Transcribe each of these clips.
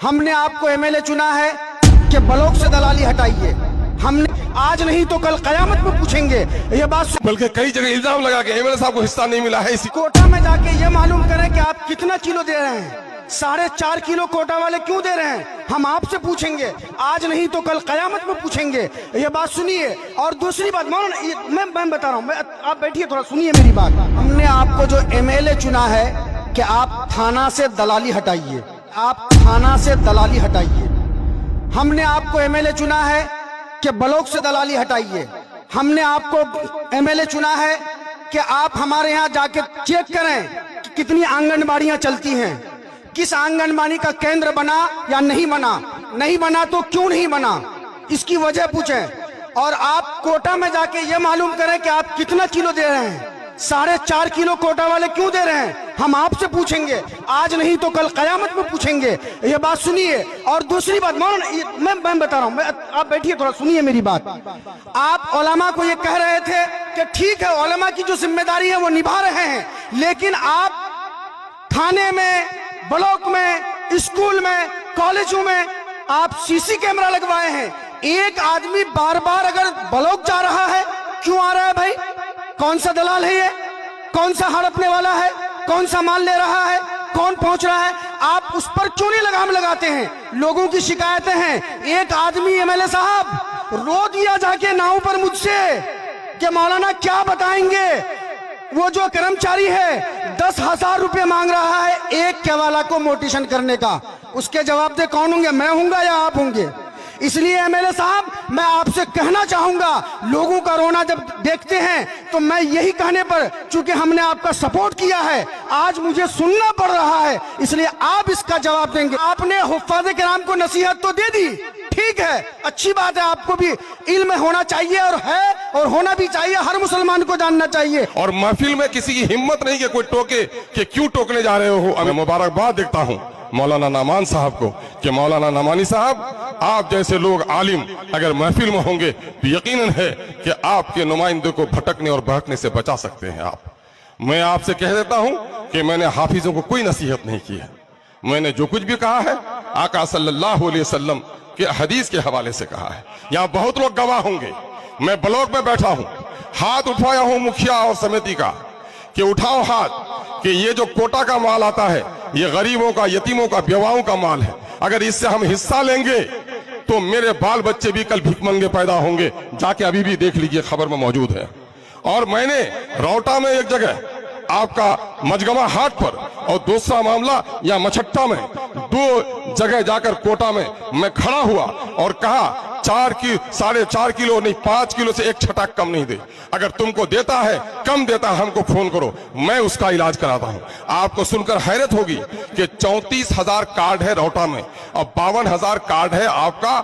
हमने आपको एमएलए चुना है कि ब्लॉक से दलाली हटाइए। हमने आज नहीं तो कल कयामत में पूछेंगे ये बात। बल्कि कई जगह इल्जाम लगा के एमएलए साहब को हिस्सा नहीं मिला है। इसी कोटा में जाके ये मालूम करें कि आप कितना किलो दे रहे हैं। 4.5 किलो कोटा वाले क्यों दे रहे हैं, हम आपसे पूछेंगे। आज नहीं तो कल कयामत में पूछेंगे, ये बात सुनिए। और दूसरी बात मौलाना, मैं बता रहा हूँ, आप बैठिए थोड़ा सुनिए मेरी बात। हमने आपको जो एमएलए चुना है कि आप थाना से दलाली हटाइए, आप थाना से दलाली हटाइए। हमने आपको एमएलए चुना है कि ब्लॉक से दलाली हटाइए। हमने आपको एमएलए चुना है कि आप हमारे यहाँ जाके चेक करें कि कितनी आंगनबाड़ियां चलती हैं, किस आंगनबाड़ी का केंद्र बना या नहीं बना, नहीं बना तो क्यों नहीं बना, इसकी वजह पूछें। और आप कोटा में जाके ये मालूम करें कि आप कितना किलो दे रहे हैं। 4.5 किलो कोटा वाले क्यों दे रहे हैं, हम आपसे पूछेंगे। आज नहीं तो कल कयामत में पूछेंगे, ये बात सुनिए। और दूसरी बात मौलाना, मैं बता रहा हूँ, आप बैठिए थोड़ा सुनिए मेरी बात। आप उलमा को ये कह रहे थे कि ठीक है उलमा की जो जिम्मेदारी है वो निभा रहे हैं, लेकिन आप थाने में, ब्लॉक में, स्कूल में, कॉलेजों में आप सीसी कैमरा लगवाए हैं। एक आदमी बार बार अगर ब्लॉक जा रहा है क्यों आ रहा है भाई? कौन सा दलाल है ये, कौन सा हड़पने वाला है, कौन सा माल ले रहा है, कौन पहुंच रहा है, आप उस पर क्यों नहीं लगाम लगाते हैं? लोगों की शिकायतें हैं। एक आदमी एमएलए साहब रो दिया जाके नाव पर मुझसे कि मौलाना क्या बताएंगे, वो जो कर्मचारी है 10,000 रुपए मांग रहा है एक केवाला को मोटिवेशन करने का। उसके जवाब दे कौन होंगे, मैं होऊंगा या आप होंगे? इसलिए एमएलए साहब मैं आपसे कहना चाहूंगा, लोगों का रोना जब देखते हैं तो मैं यही कहने पर, चूंकि हमने आपका सपोर्ट किया है, आज मुझे सुनना पड़ रहा है, इसलिए आप इसका जवाब देंगे। आपने हुफ्फाज़े किराम को नसीहत तो दे दी, ठीक है, अच्छी बात है, आपको भी इल्म होना चाहिए और है और होना भी चाहिए, हर मुसलमान को जानना चाहिए। और महफिल में किसी की हिम्मत नहीं कि कोई टोके कि क्यों टोकने जा रहे हो। मैं मुबारकबाद देता हूं मौलाना नामान साहब को कि मौलाना नामानी साहब, आप जैसे लोग आलिम अगर महफिल में होंगे तो यकीनन है कि आपके नुमाइंदे को भटकने और बहकने से बचा सकते हैं आप। मैं आपसे कह देता हूं कि मैंने हाफिजों को कोई नसीहत नहीं की है। मैंने जो कुछ भी कहा है आका सल्लल्लाहु अलैहि वसल्लम के हदीस के हवाले से कहा है। यहाँ बहुत लोग गवाह होंगे। मैं ब्लॉक में बैठा हूं, हाथ उठाया हूं मुखिया और समिति का कि उठाओ हाथ कि ये जो कोटा का माल आता है ये गरीबों का, यतीमों का, बेवाओं का माल है। अगर इससे हम हिस्सा लेंगे तो मेरे बाल बच्चे भी कल भिखमंगे पैदा होंगे। जाके अभी भी देख लीजिए, खबर में मौजूद है। और मैंने रौटा में एक जगह, आपका मजगवा हाट पर, और दूसरा मामला या मछट्टा में, 2 जगह जाकर कोटा में मैं खड़ा हुआ और कहा 4.5 किलो नहीं, 5 किलो से एक छटाक कम नहीं दे। अगर तुमको देता है, कम देता है, हमको फोन करो, मैं उसका इलाज कराता हूं। आपको सुनकर हैरत होगी कि 34,000 कार्ड है रौटा में और 52,000 कार्ड है आपका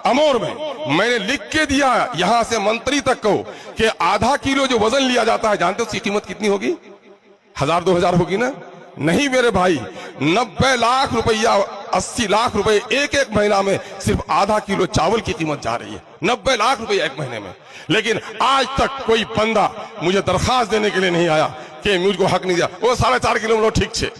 अमोर में। मैंने लिख के दिया यहां से मंत्री तक को कि आधा किलो जो वजन लिया जाता है, जानते हो उसकी कीमत कितनी होगी? 1,000-2,000 होगी ना? नहीं मेरे भाई, 90 लाख रुपया, 80 लाख रुपए एक महीना में सिर्फ आधा किलो चावल की कीमत जा रही है। 90 लाख रुपए एक महीने में। लेकिन आज तक कोई बंदा मुझे दरखास्त देने के लिए नहीं आया कि मुझको हक नहीं दिया। वो 4.5 किलो में ठीक छे।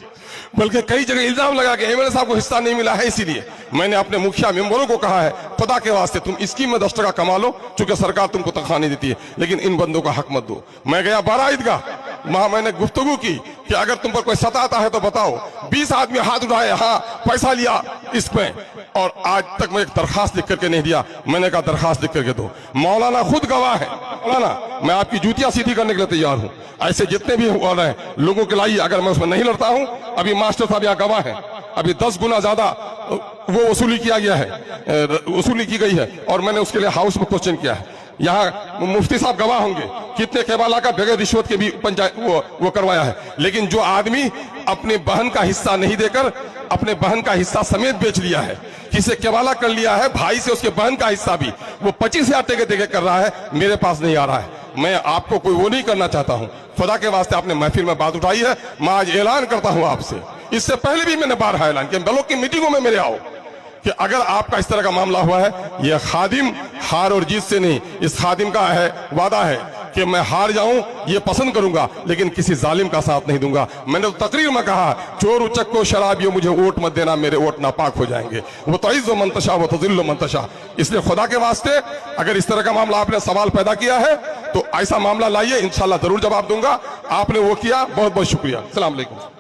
बल्कि कई जगह इल्जाम लगा के एमएलए साहब को हिस्सा नहीं मिला है। इसीलिए मैंने अपने मुखिया मेंबरों को कहा है, खुदा के वास्ते तुम स्कीम में 10 टका कमा लो, चूंकि सरकार तुमको तनख्वाह नहीं देती है, लेकिन इन बंदों का हक मत दो। मैं गया 12 ईदगाह, वहां मैंने गुफ्तगू की कि अगर तुम पर कोई सताता है तो बताओ। 20 आदमी हाथ उठाए, हाँ पैसा लिया इसमें, और आज तक मैं एक दरखास्त लिख करके नहीं दिया। मैंने कहा दरखास्त लिख करके दो। मौलाना खुद गवाह है। मौलाना मैं आपकी जूतियां सीधी करने के लिए तैयार हूं। ऐसे जितने भी हो रहे हैं लोगों के लाइए, अगर मैं उसमें नहीं लड़ता हूं, अभी मास्टर साहब यहाँ गवाह है, अभी 10 गुना ज्यादा वो वसूली किया गया है, वसूली की गई है, और मैंने उसके लिए हाउस में क्वेश्चन किया है। यहाँ मुफ्ती साहब गवाह होंगे, कितने केवाला का बगैर रिश्वत के भी पंचायत वो करवाया है। लेकिन जो आदमी अपने बहन का हिस्सा नहीं देकर अपने बहन का हिस्सा समेत बेच लिया है, किसे केवाला कर लिया है, भाई से उसके बहन का हिस्सा भी वो 25,000 टके देके कर रहा है, मेरे पास नहीं आ रहा है। मैं आपको कोई वो नहीं करना चाहता हूं। खुदा के वास्ते आपने महफिल में बात उठाई है, मैं आज ऐलान करता हूं आपसे, इससे पहले भी मैंने बारहा ऐलान किया, ब्लॉक की मीटिंगों में मेरे आओ, कि अगर आपका इस तरह का मामला हुआ है, यह खादिम हार और जीत से नहीं, इस खादिम का है वादा है कि मैं हार जाऊं ये पसंद करूंगा, लेकिन किसी जालिम का साथ नहीं दूंगा। मैंने तो तकरीर में कहा, चोर उचक्को शराबियों मुझे वोट मत देना, मेरे वोट नापाक हो जाएंगे। वो तो इज्जो मंतशा वो तो जिल्लो मंतशा। इसलिए खुदा के वास्ते अगर इस तरह का मामला आपने सवाल पैदा किया है तो ऐसा मामला लाइए, इंशाल्लाह जरूर जवाब दूंगा। आपने वो किया, बहुत बहुत शुक्रिया। अस्सलाम वालेकुम।